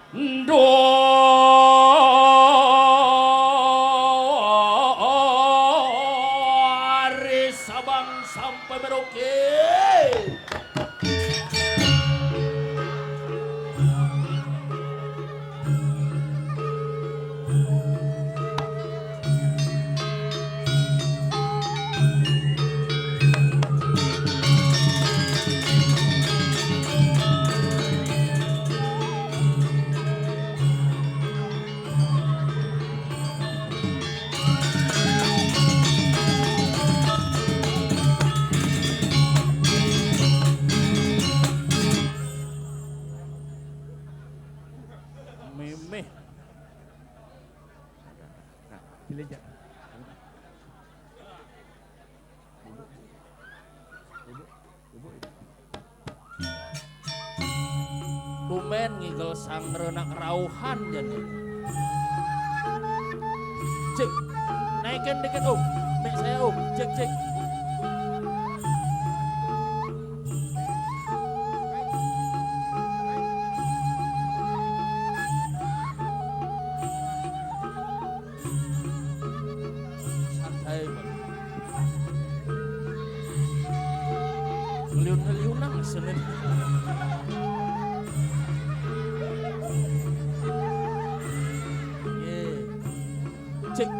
Dari Sabang sampai Merauke. Meme. Tumen ngigel sangrenak rauhan jadi. Cek, naikin dikit mek saya cek cek. Santai Bang. Ngeliun-ngeliunan senin. Cek.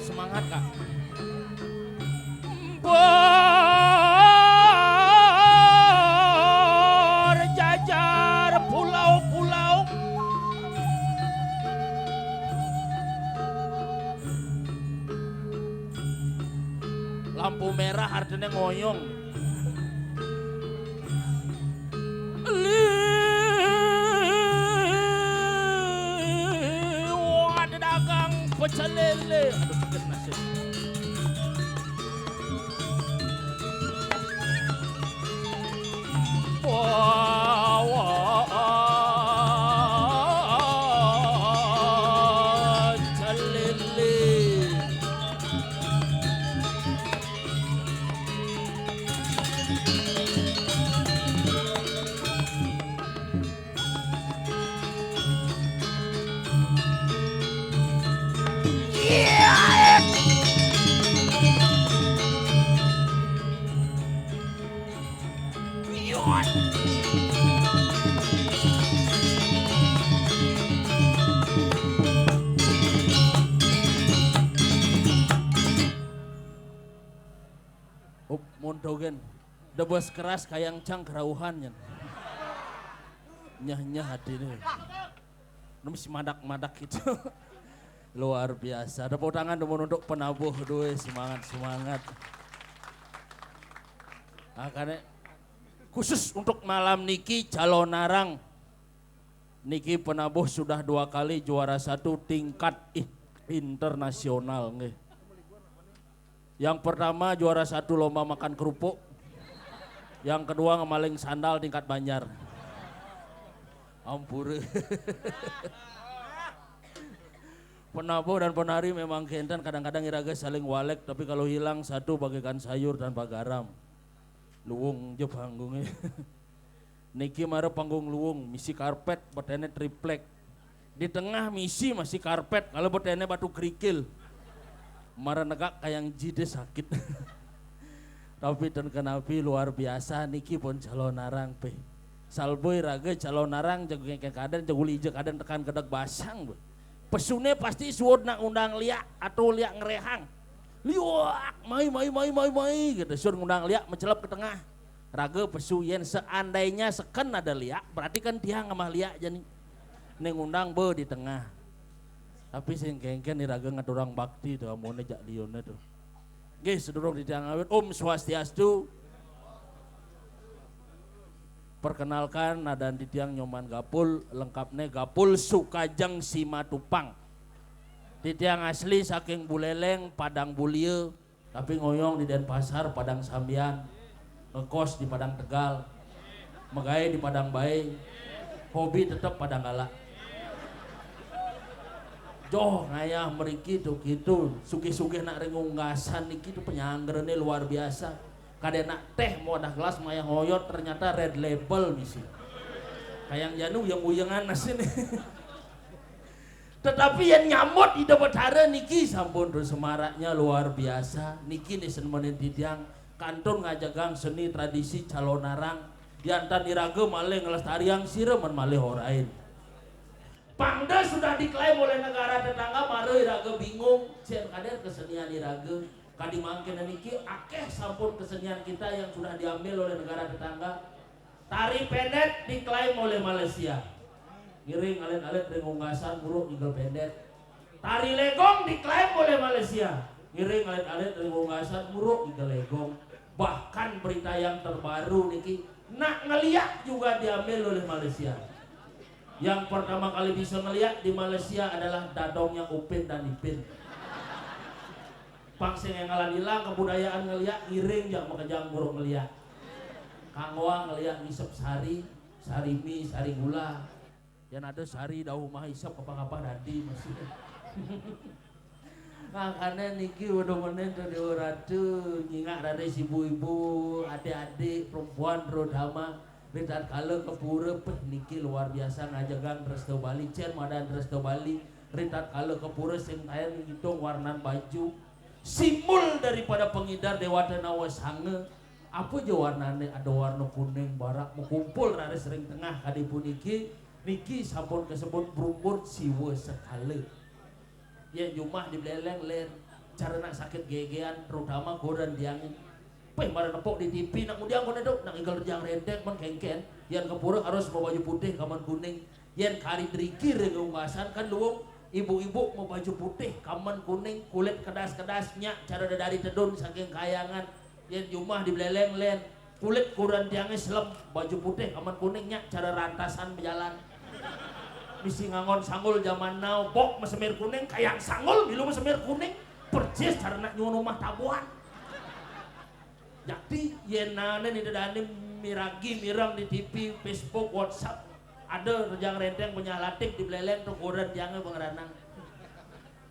Semangat Kak. Berjajar pulau-pulau. Lampu merah artinya ngoyong. Ada dagang pecel lele. Aduh, sakit nasib. Pecel lele. Mondogen, debes keras kayang cang kerauhan nyah hadirin, masih madak gitu, luar biasa. Ada tangan untuk penabuh doe semangat. Makanya khusus untuk malam niki calon narang, niki penabuh sudah 2 kali juara 1 tingkat internasional nge. Yang pertama juara 1 lomba makan kerupuk. Yang kedua ngemaling sandal tingkat Banjar. Ampure. Penabuh dan penari memang kenten kadang-kadang iraga saling walek, tapi kalau hilang satu bagaikan sayur dan garam. Luwung je panggungnya. Niki mare panggung luwung, misi karpet, betene triplek. Di tengah misi masih karpet, kalau betene batu kerikil. Mara negak kayang jide sakit. Tapi dan kenapi luar biasa niki pun calon narang pe. Salboy raga calon narang jago ngengkeng kaden jago lijek kaden tekan kedek basang be. Pesune pasti suod nak undang liak atau liak ngerehang. Liak mai gitu. Suod ngundang liak mencelap ke tengah. Raga pesu yen seandainya seken ada liak berarti kan dia ngamah liak jadi neng undang be di tengah. Tapi sing kengken iraga ngadurang bakti tuh amone jak lione tuh. Nggih sedurung ditiang awit Swastiastu. Perkenalkan nadan ditiang nyoman gapul lengkapnya gapul Sukajeng Simatupang. Ditiang asli saking Buleleng Padang Bulie tapi ngoyong di Denpasar Padang Sambian. Ngekos di Padang Tegal. Megai di Padang Bae. Hobi tetap Padang Galak. Joh ngayah meriki tuh gitu, sugih-sugih nak ringunggasan niki tuh penyanggernya luar biasa. Kadena teh mau ada gelas maya ngoyot ternyata red label misi. Kayang janu yang uyengan nasi nih. Tetapi yang nyamot di dapat hara niki sampun terus semaraknya luar biasa. Niki nih senemenin tidiang kantun ngajagang seni tradisi calonarang. Diantar diraga malih ngelestariang sireman malih orain. Pangda sudah diklaim oleh negara tetangga, mare iraga bingung, cien kader kesenian iraga, kadi mangkin niki akeh sampun kesenian kita yang sudah diambil oleh negara tetangga. Tari pendet diklaim oleh Malaysia, ngiring alit-alit ringunggasan buruk ninggal pendet. Tari legong diklaim oleh Malaysia, ngiring alit-alit ringunggasan buruk ninggal legong. Bahkan berita yang terbaru niki, nak ngeliat juga diambil oleh Malaysia. Yang pertama kali bisa ngeliat di Malaysia adalah dadongnya Upin dan Ipin. Pangsing yang ngalah hilang kebudayaan ngeliat ngiring yang makejang buruk ngeliat. Kangwa ngeliat ngisep sari, sari mie, sari gula. Yang ada sari daun mah isep apa-apa dadi masih. Makanya niki udah menen tuh diuratu nyingak dari si ibu-ibu, adik-adik, perempuan terutama. Ritat kala kepura niki luar biasa ngajagang Resto Bali cen madan Resto Bali. Ritat kala kepura sing tayan ngitung warnan baju simbol daripada pengidar Dewata Nawas Hange. Apa aja warnanya, ada warna kuning barak mengumpul rada sering tengah kadipun niki sampun kesebut berumpur siwa sekali. Ya jumah di beleleng len cara nak sakit gegean terutama goran diangin. Peh marah nepok di TV nak mudiang kono dok nak inggal rejang rendek man kengken yang kepura harus bawa baju putih kaman kuning yang kari drikir ngunggasan kan luwung ibu-ibu mau baju putih kaman kuning kulit kedas-kedasnya cara dari tedun saking kayangan yang jumah di beleleng len kulit kuran tiangnya selem baju putih kaman kuningnya cara rantasan berjalan misi ngangon sanggul zaman now bok mesemir kuning kayak sanggul bilu mesemir kuning percis cara nak nyuwun rumah tabuan. Jadi yenane nih dadane miragi mirang di TV, Facebook, WhatsApp ada rejang renteng punya latik di beleleng tuh goran jangan pengeranang.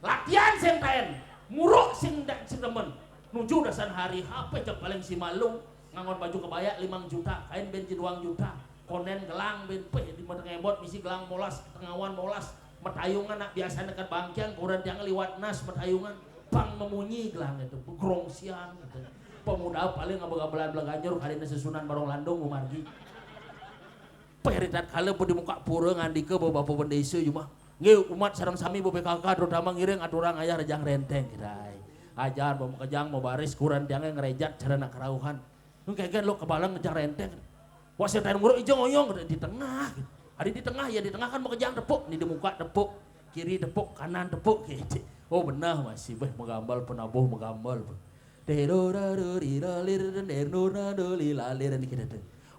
Latihan sing taen, muruk sing demen. Nuju dasan hari HP cek paling si malung ngangon baju kebaya 5 juta, kain bensin 2 juta, konen gelang ben peh di mata ngebot misi gelang molas, tengawan molas, metayungan nak biasa dekat bangkian goran jangan liwat nas metayungan, bang memunyi gelang itu, grongsian gitu. Pemuda paling ngabel-ngabelan Belaganjur kadina sesunan barong landung umargi. Peritat kala di muka pura ngandike bapak pendesa cuma nggih umat sareng sami BPKK terutama ngiring aturang aya rejang renteng kirai. Ajar bawa kejang mau baris kuran diangge ngerejat cara nak kerauhan. Kengken lo kebalang ngejang renteng. Wah saya tahan nguruk ijo ngoyong di tengah. Ada di tengah ya di tengah kan mau kejang tepuk nih di muka tepuk kiri tepuk kanan tepuk gitu. Oh benar masih beh megambal penabuh megambal.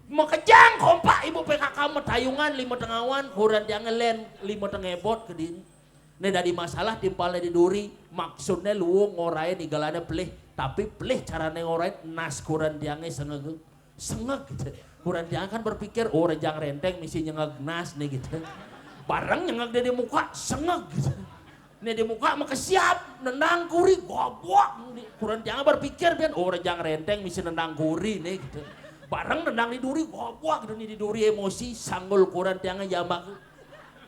Makejang kompak ibu PKK metayungan 5 tengawan kuran jangan len 5 tengebot ke dini. Ini dari masalah timpalnya di duri maksudnya luwung ngorain igalanya pelih tapi pelih caranya ngorain nas kuran diangnya sengeg gitu. Kuran diang kan berpikir oh rejang renteng misi nyengeg nas nih gitu. Bareng nyengeg dia di muka sengeg gitu. Ini di muka maka siap nendang kuri gobok kurang jangan berpikir biar oh rejang renteng misi nendang kuri nih gitu bareng nendang di duri gobok gitu nih di duri emosi sanggul kurang jangan jambak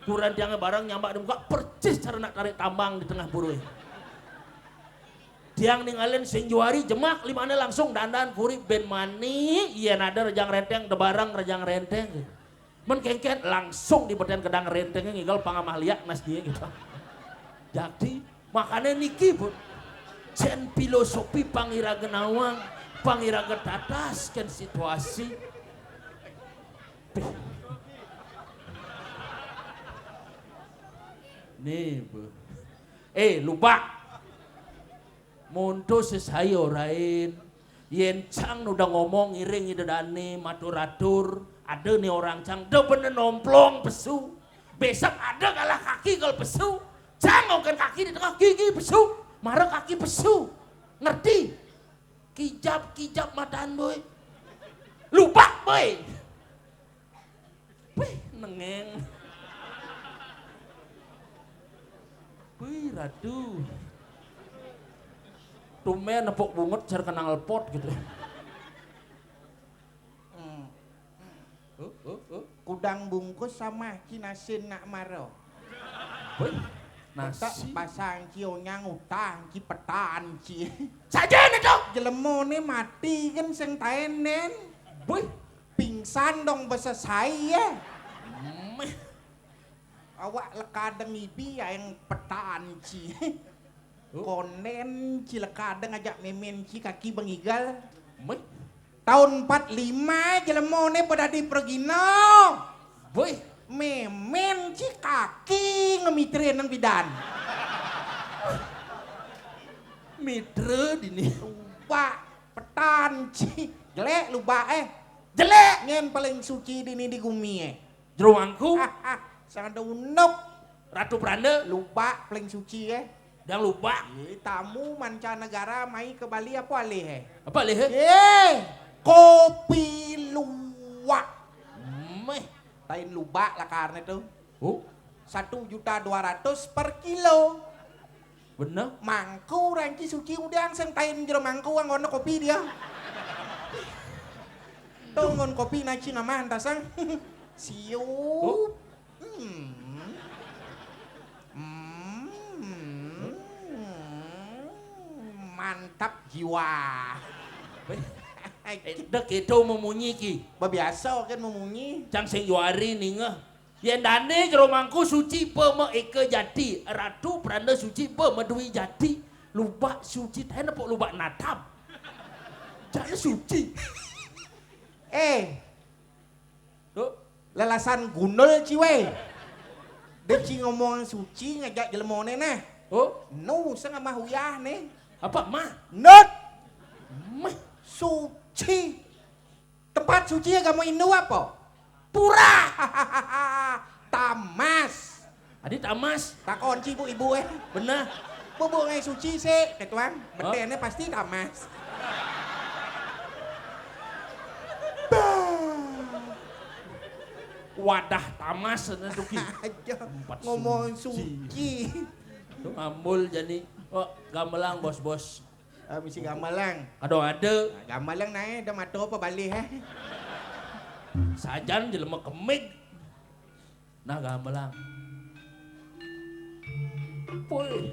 kurang jangan bareng nyambak di muka percis cara nak tarik tambang di tengah buru tiang ninggalin senjuari jemak limane langsung dandan kuri ben mani iya nada rejang renteng debarang rejang renteng gitu. Men kengken langsung di beten kedang rentengnya ngigal pangamah liak nas dia gitu. Jadi makanya niki pun cen filosofi pangiraga nawang pangiraga tataskan situasi nih bu lupa muntu sesayo rain yen cang udah ngomong iring ide dani matur-atur ada nih orang cang udah bener nomplong pesu besok ada kalah kaki kalau pesu jangan kan kaki di tengah gigi pesu, marah kaki pesu, ngerti? Kijap mataan boy, lupa boy, nengeng. Wih, radu. Tumen nepok bungut jar kenang pot gitu. Kudang bungkus sama kinasin nak maro. Wih, nasi. Pasang cionyang utang ci petaan ci. Saja nih dong. Jelemone mati kan sing taenen. Wih, pingsan dong bahasa saya. Awak lekadeng ibi yang petaan ci. Konen ci lekadeng ajak memen ci kaki bengigal. Tahun 45 jelemone pada di pergino. Boy, memen ci kaki ngemitreun nang bidan. mitre dini. Lupa petan ci. Jelek lupa jelek ngen paling suci dini di gumi Jerumangku. Sangat unuk. Ratu Pranda. Lupa paling suci Dan lupa. Tamu mancanegara mai ke Bali apa alih Apa alih? Kopi luwak. Tain lupa lah karena itu. 1.200.000 per kilo. Bener? Mangku ranci suci udang sing tain jero mangku ang ono kopi dia. Tungon kopi na cinama antasang. Siup. Mantap jiwa. Dak itu memunyi ki. Biasa kan memunyi. Cang sing yuari ninga. Yen dane jeromangku suci peme eke jati. Ratu Pranda suci peme dui jati. Lupa suci teh nepok lupa natap. Jangan suci. Lelasan gundul ciwe. Deci ngomong suci ngajak jelemone nah. Nu sa nga mahuyah nih. Apa mah? Not. Suci. Tempat suci ya kamu inu apa? Pura. Tamas. Adi tamas. Takon ci bu ibu Bener. Bu ngai suci sih, ketuan. Bedene pasti tamas. Wadah tamas tuki. Ngomong suci. Tuh ngambul jadi. Gamelang bos-bos. Misi gamelang. Kado ada. Gamelang naik, dah mata apa balik Sajan jelema kemig. Nah gamelang. Poy.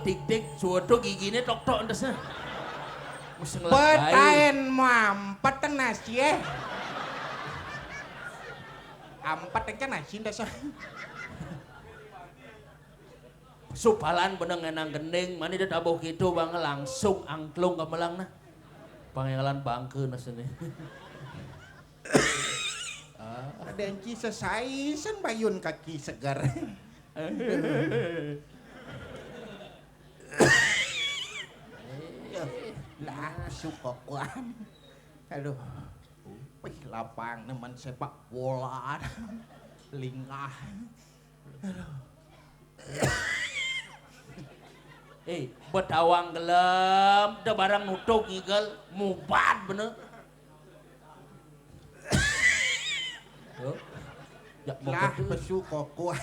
Tik-tik, suatu giginya tok-tok entesnya. Betain mampet teng nasi Ampat teng nasi entesnya. Supalan beneng enang gending, mani dia tabuh gitu bang langsung angklung gamelang nah. Pangelan bangke nasene. Ada yang kisah sen bayun kaki segar. Nah, suka kuan. Aduh. Wih, lapang teman sepak bola. Lingah. Betawang gelem, da barang nutuk ngigel, mubat bener. Lah, pesuka kuan.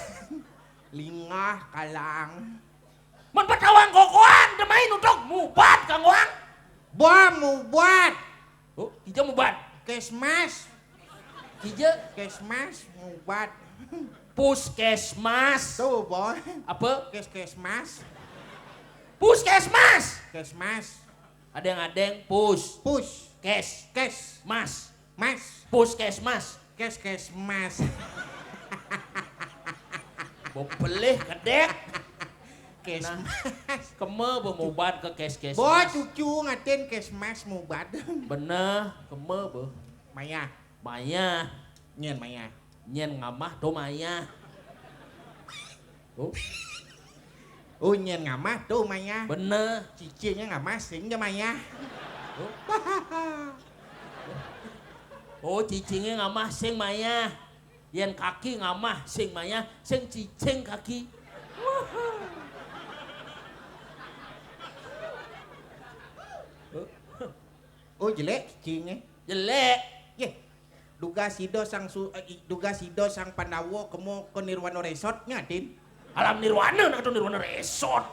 Lingah kalang. Man betawang kokoan, demai nutuk mubat Kang Wang. Buat. Hijau mubat. Kesmas. Cija? Kesmas ngobat. Puskesmas. Tuh boy. Apa? Kesmas. Puskesmas. Kesmas. Adeng-adeng pus. Push. Kes. Kes. Mas. Mas. Puskesmas. Kesmas. Mau pelih kedek. Kesmas. Keme bemobat ke kes-kes. Boy cucu ngatin kesmas ngobat. Bener, keme be. Maya. Maya. Nyen Maya. Nyen ngamah do Maya. Oh, Oh nyen ngamah tuh Maya. bener. Cicinya ngamah sing aja Maya. Oh, cicingnya ngamah sing Maya. Yen kaki ngamah sing Maya, sing cicing kaki. Oh jelek cicingnya. Jelek. Ye. Duga sido sang Pandawa kemo ke Nirwana Resort ngatin. Alam Nirwana nak tu Nirwana Resort.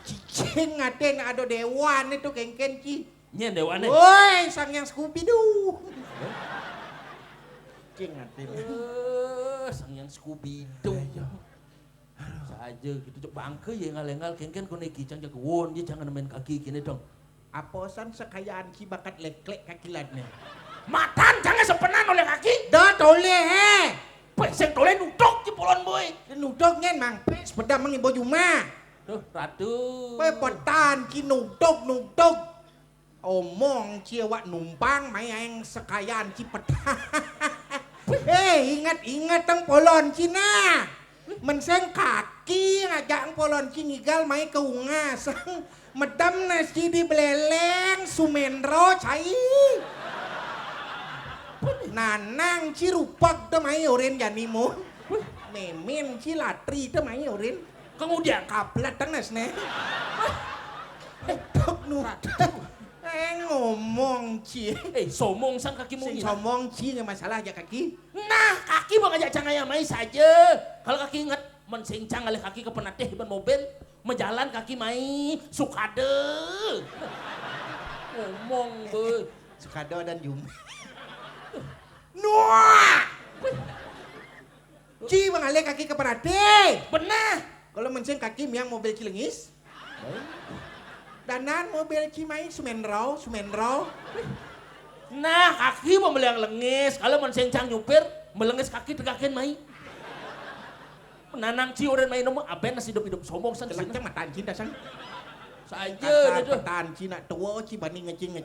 Cicing ngatin ada dewan itu kengken ci. Nyen dewane. Woi sang yang Scooby Doo. Cicing ngatin. Sang yang Scooby Doo. Saja gitu cok bangke ya ngalengal kengken ko neki cang jago won dia jangan main kaki kini dong. Aposan sekayaan ci bakat leklek kaki ladnya. Matan jangan sepenan oleh kaki. Dah toleh he. Peseng toleh nudok ci polon boy. Nudok ngen mang pes pedang mengibo juma. Tuh ratu. Pe petan ci nudok. Omong ci awak numpang mai yang sekayaan ci petan. Ingat tang polon Cina. Menseng kaki ngajak polon ci ngigal mai ke ungas. Medam nasi di beleleng Sumendro cai. Nanang ci rupak te mai oren janimo. Memen ci latri te mai oren. Kemudian Kaplat tang nasne. Tok nu. Ngomong ci. somong sang kaki Sing mungkin. somong ci nggak masalah aja kaki. Nah, kaki mau ngajak cangaya mai saja. Kalau kaki ingat mensincang oleh kaki ke penatih ban mobil, menjalan kaki mai sukade. Ngomong be. Sukado dan Jum. Nuah. Ci mengalih kaki ke penatih. Benar. Kalau mensing kaki miang mobil cilengis. Danan mobil Cimai Sumendro. Nah, kaki mau meliang lengis. Kalau mensincang nyupir, melengis kaki tegakin mai. Nanang ci orang main nomor aben nasi hidup sombong san sini. Kelanjang matan cinta sang. Saja itu. Petan Cina tua ci bani ngecing.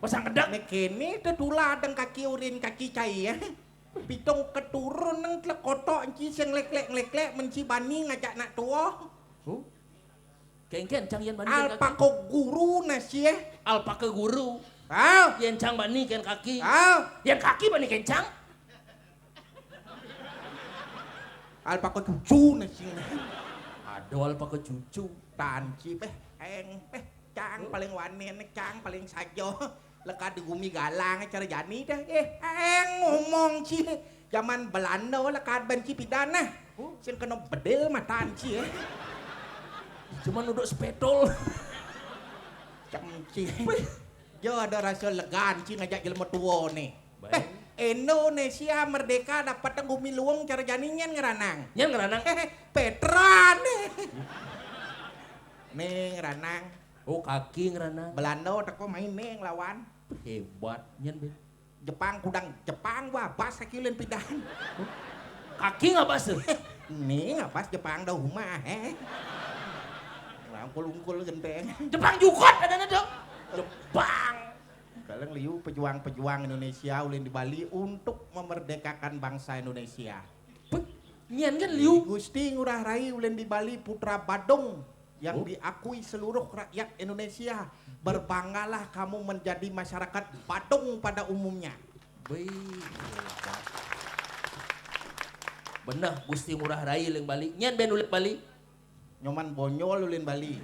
Pasang kedak. Nek kene tetula deng kaki urin kaki cai ya. Pitong keturun nang klekotok ci sing leklek menci bani ngajak nak tua. Kengken cang yen bani Alpako guru nasi ya. Alpaka guru. Au. Yen cang bani ken kaki. Au. Yen kaki bani ken cang. Alpako cucu nasi. Aduh alpaka cucu. Tanci cang paling wanen cang paling sajo. Leka digumi galang cara jani dah. Ngomong ci zaman Belanda leka benci pidana. Sing kena bedel matan ci. Cuman duduk sepedol. Camci. Jo ada rasa legan ci ngajak jelema tua nih. Baik. Indonesia merdeka dapat gumi luang cara janinya ngeranang. Nyen ngeranang. Petran. Nih ngeranang. Oh kaki ngeranang. Belanda teko main nih lawan. Hebat nyen be. Jepang wah pas sakileun pidan. Kaki nggak pas? Nih ngapas Jepang dah rumah Langkul-ungkul genteng. Jepang juga ada dong. Jepang. Kalian liu pejuang-pejuang Indonesia ulin di Bali untuk memerdekakan bangsa Indonesia. Nyen kan liu. Gusti Ngurah Rai ulin di Bali putra Badung yang diakui seluruh rakyat Indonesia. Berbanggalah kamu menjadi masyarakat Badung pada umumnya. Bener Gusti Ngurah Rai ulin Bali. Nyen ben ulin Bali. Nyoman bonyol ulin Bali.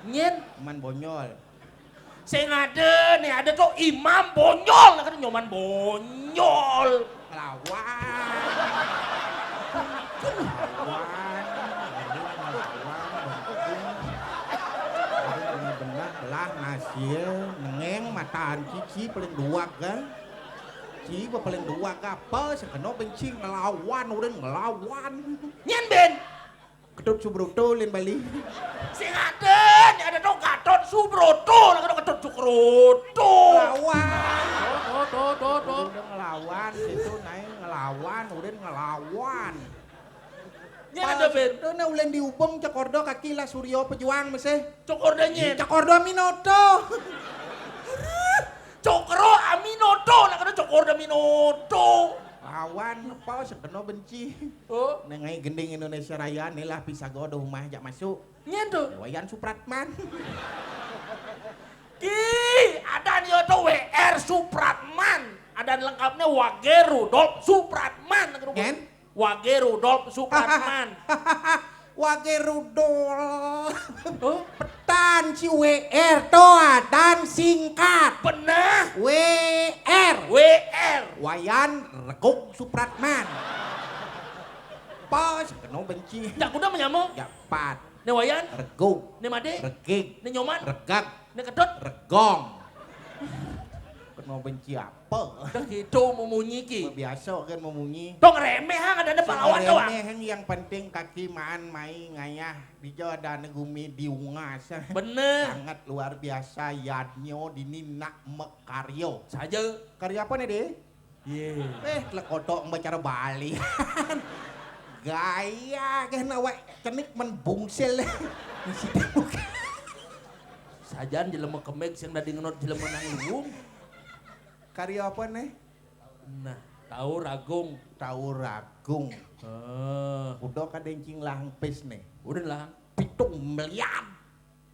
Nyen. Nyoman bonyol. Saya ada tuh imam bonyol, kan nyoman bonyol. Belah nasil nengeng mataan cici paling dua kan. benci paling dua kapal sekeno benci ngelawan udah ngelawan. Nyen Ben. Ketut Subroto lain Bali. Sing ada dong Gatot Subroto, lah kena Gatot Subroto. Ngelawan. Tuh. Udah ngelawan itu naik ngelawan udah ngelawan. Nyen ada Ben. Udah na ulen diubung Cakordo kaki lah Suryo Pejuang mese. Cokorda nyen. Cakordo Minoto. Cokro Aminoto, lah kena Cokorda Minoto. Lawan apa sekeno benci. Oh, Nengai gending Indonesia Raya nih lah Pisago ada rumah jak masuk. nyen tuh. Wayan Supratman. Ki, ada nih tuh WR Supratman. Ada lengkapnya Wage Rudolf Supratman. Nyen? Wage Rudolf Supratman. Wage Rudol. Oh, Petan si WR toa dan singkat. bener. WR. WR. Wayan Reguk Supratman. Pas kena benci. Jak kuda menyamuk. Japat. Ne wayan, Reguk. ne made, Regik. ne nyoman, Regak. ne kedot. Regong. Kena benci apa? Dah gitu memunyi ki. Biasa kan memunyi. Dong remeh hang ada pahlawan doang. Yang penting kaki maan mai ngayah dijo ada negumi diungas. Bener. Sangat luar biasa yadnyo dini nak mekaryo. Saja. Karya apa nih deh? Yeah. Lekotok membacara Bali. Gaya kan awak cenik menbungsil. Sajan jelema kemek sing nadi ngenot jelema nang luwung. Karya apa nih? Nah, tahu ragung. Tahu ragung. Udah kadencing langpes nih. Udah lah. 7 miliar.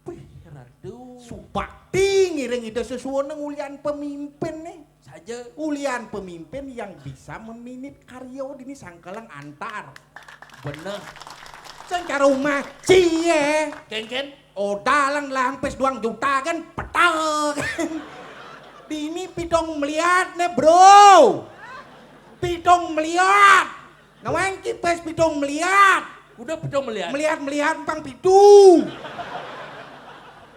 Wih, radu. Supakti ngiring itu sesuatu ulian pemimpin nih. Saja. Ulian pemimpin yang bisa meminit karya dini sangkalang antar. Bener. Secara rumah cie. Ken. Oh dalang lampes 2 juta kan petak. Dini 7 miliar nih bro. 7 miliar. Ngawain kipes 7 miliar. Udah pedong melihat. Miliar pang pitu.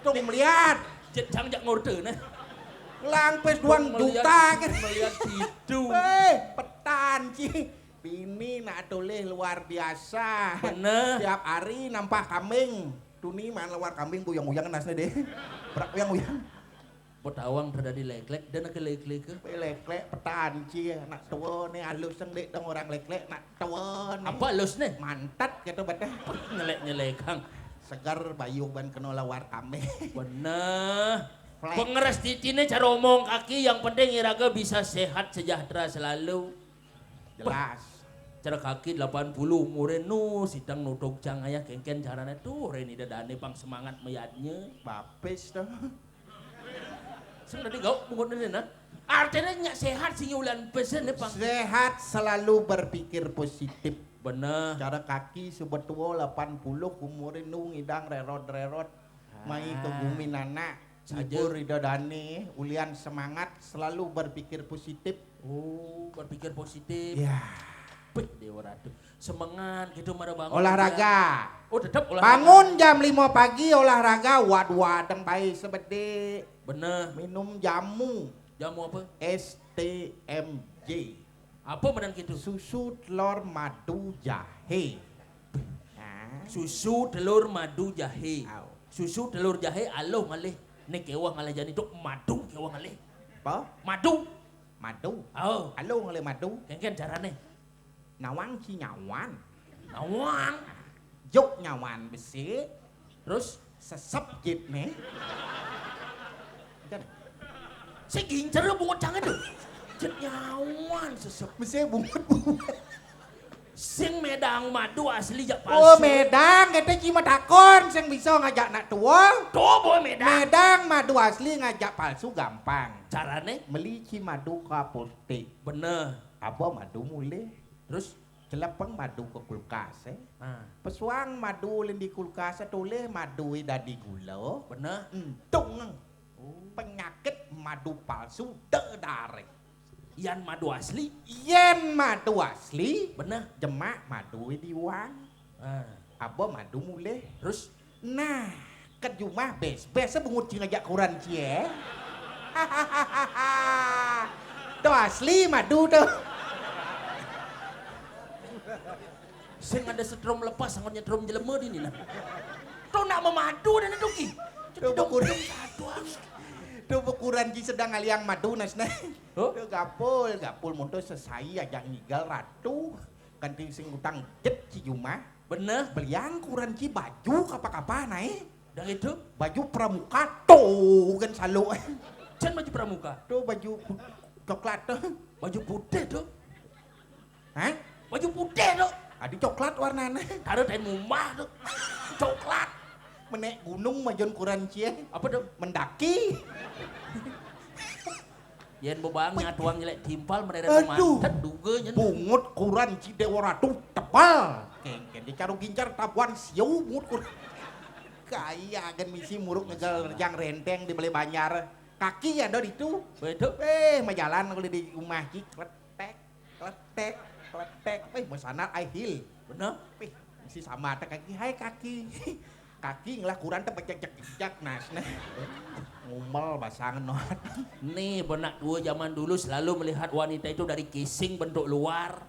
7 miliar. Jang jak ngorde nah. Lampes 2 juta kan. Melihat itu. Petan ci. Bini nak toleh luar biasa. Bener. Tiap hari nampah kambing. Tuni mana luar kambing buyang-buyang nasnya deh. Berak buyang-buyang. Potawang terada di leklek dan ke leklek ke. Leklek petan ci. Nak tua nih halus sendek dong orang leklek nak tua nih. Apa los nih? Mantat gitu betah. Nyelek kang. Segar bayu ban kena lawar kambing. Bener. Flek. Pengeras titine cara omong kaki yang penting iraga bisa sehat sejahtera selalu. Jelas. Cara kaki 80 umure nu sidang nudog jang aya kengken carane tuh reni dadane pang semangat meyadnya. Bapes tuh. Sing tadi gau bungut nah. Artinya nyak sehat sing ulan pesen pang. Sehat selalu berpikir positif. Bener. Cara kaki sebetul 80 umure nu ngidang rerot. Mai ke bumi nana. Ibu Ridho Dani, ulian semangat selalu berpikir positif. Oh, berpikir positif. Ya. Wih, Dewa Ratu. Semangat gitu marah bangun. Olahraga. Oh, tetap olahraga. Bangun jam 5 pagi olahraga wad-wadeng bayi sebede. Bener. Minum jamu Jamu apa? STMJ. Apa benar gitu? Susu telur madu jahe. Susu telur madu jahe. Au. Susu telur jahe aloh ngalih. Nek kewah ngalih jani dok madu kewah ngalih. Apa? Madu. Madu. Oh, Halo ngale madu. kengken carane. Nawang si nyawan. Nawang. Juk nyawan besi. Terus Sesep jit nih. si gincer bungut jangan tuh. Jet nyawan sesep. Besi bungut. Sing medang madu asli jak palsu. Oh medang, kita cuma takon sing bisa ngajak nak tua. Tuh boy medang. Medang madu asli ngajak palsu gampang. Carane Beli madu ke apotek. bener. Apa madu mulai? Terus Celepeng madu ke kulkas. nah, Pesuang madu lin di kulkas toleh madu dadi gula. bener. Entung. Penyakit madu palsu terdarik. Yan madu asli Yen madu asli. bener. Jemak madu diwang. Nah, Apa madu mulai? terus Nah, ke rumah bes bungut ngajak kuran cie. Tuh asli madu tuh. Sing ada setrum lepas, sangat nyetrum jelema di ni nah. Tuh nak memadu dan itu ki. Tuh bekuran Ci sedang ngaliang madu nasna. Oh? Tuh gapul muntus sesai aja ngigal ratu. Kanti sing utang jet Ci Juma. Bener? Beliang kuran Ci baju kapa-kapa naik. Dan itu? Baju pramuka tuh kan selalu. Can baju pramuka? Tuh baju coklat tuh. Baju putih tuh. Hah? Baju putih tuh. Ada coklat warnanya. Taruh dari mumah tuh. Coklat. Menek gunung majon kuran Ci. Apa tuh? Mendaki. Yen bobang nyatuang nyelek timpal mereka Aduh. mantet duga nyen. Bungut kuran Ci Dewa Ratu tebal. Kengken di caru gincar tabuan siu bungut kuran. Kaya agen misi muruk ngegal yang renteng di beli Banyar. Kaki ada di itu. Betul. Majalan kalau di rumah Ci kletek. Mau sana I heal. Bener? Si sama tak kaki, hai kaki. Kaki ngelah kurang teh pecek-cek nas nah. Ngumel basangan not. Nih benak dua zaman dulu selalu melihat wanita itu dari casing bentuk luar.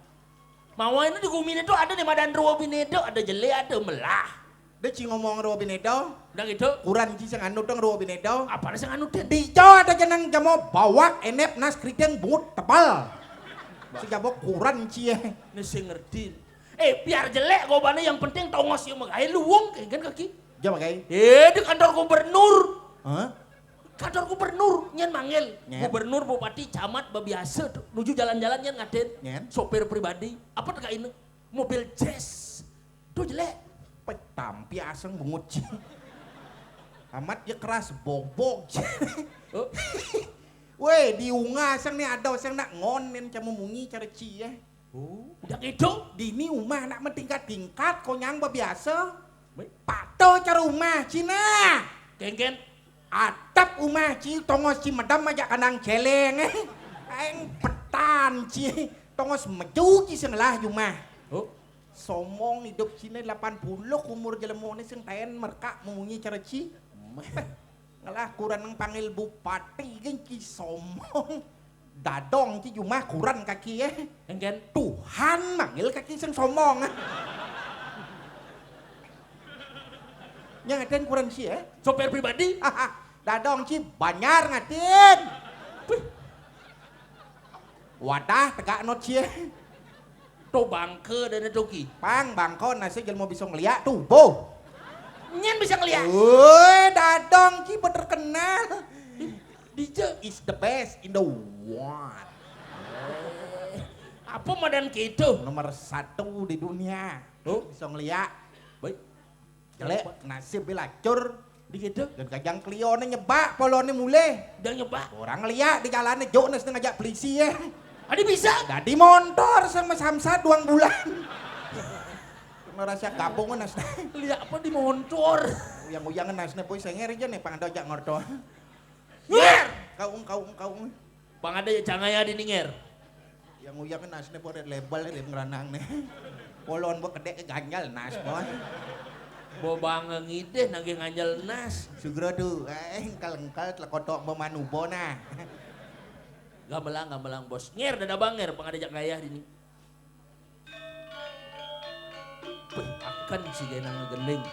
Mawa ini di Gumin itu ada di Madan Robin itu ada jele ada melah. Dia Ci ngomong Robin Edo. Dan itu Kurang Ci sing anu dong Robin Edo. apa sih anu den? Di Jawa ada jenang jamo bawak enep nas kriteng bungut tebal. Si jabo kurang Ci Ini sih ngerti. Biar jelek gobane yang penting tongos yang magahe luwung kan kaki. Jama kay. Di kantor gubernur. Hah? Kantor gubernur nyen manggil. Nyen. Gubernur, bupati, camat, babiasa tuh. Nuju jalan-jalan nyen ngaden. Nyen. Sopir pribadi. Apa tuh ini? Mobil jazz. Tuh jelek. Tampi aseng bungut Ci. Amat ya keras bobok Ci. Oh. Weh diunga aseng nih ada aseng nak ngonen camu mungi cara Ci ya. Udah gitu. Dini umah nak mentingkat-tingkat konyang biasa. Baik. Pato cara umah Cina. Ken. Atap umah Ci tongos Ci medam aja kanang celeng aing petan Ci tongos meju Ci sengelah rumah. Oh. Somong hidup Cina 80 umur jelemone sing taen merkak memungi cara Ci. Ngalah kurang nang panggil bupati gen Ci somong. Dadong Ci rumah kurang kaki ya. Ken. Tuhan manggil kaki sing somong. Yang ngaten kurang Ci ya. Sopir pribadi. Dadong Ci Banyar ngatin. Wadah tegak not Ci. Tuh bangke dan itu ki. Pang bangkon nasi jelmo bisa ngeliat tuh bo. Nyen bisa ngeliat. Woi Dadong Ci terkenal. DJ Is the best in the world. Apa madan gitu? Nomor 1 di dunia. Oh. Bisa ngeliat. Baik. Jelek nasib bilacur. Di gitu. Dan kajang klione nyebak polone mulai. Dan nyoba. Orang lihat di jalannya jok nas ngajak polisi ya. Adi bisa. Jadi motor sama Samsa 2 bulan. Merasa gabung nas. Lihat apa di motor. Yang uyangan nasne boy senger aja nih pang dojak ngorto. Nger. Kaung. Bang ada ya cangaya di ninger. Yang uyangan nasne boy label nih ngeranang nih. Polon bo kedek ganjal nas boy. Bo bang ngide nage nganjal nas. Sugro tuh, engkal telekotok memanubo nah. Gamelang bos. Nger dada banger bang ada cangaya di ning. Akan si genang ngegending.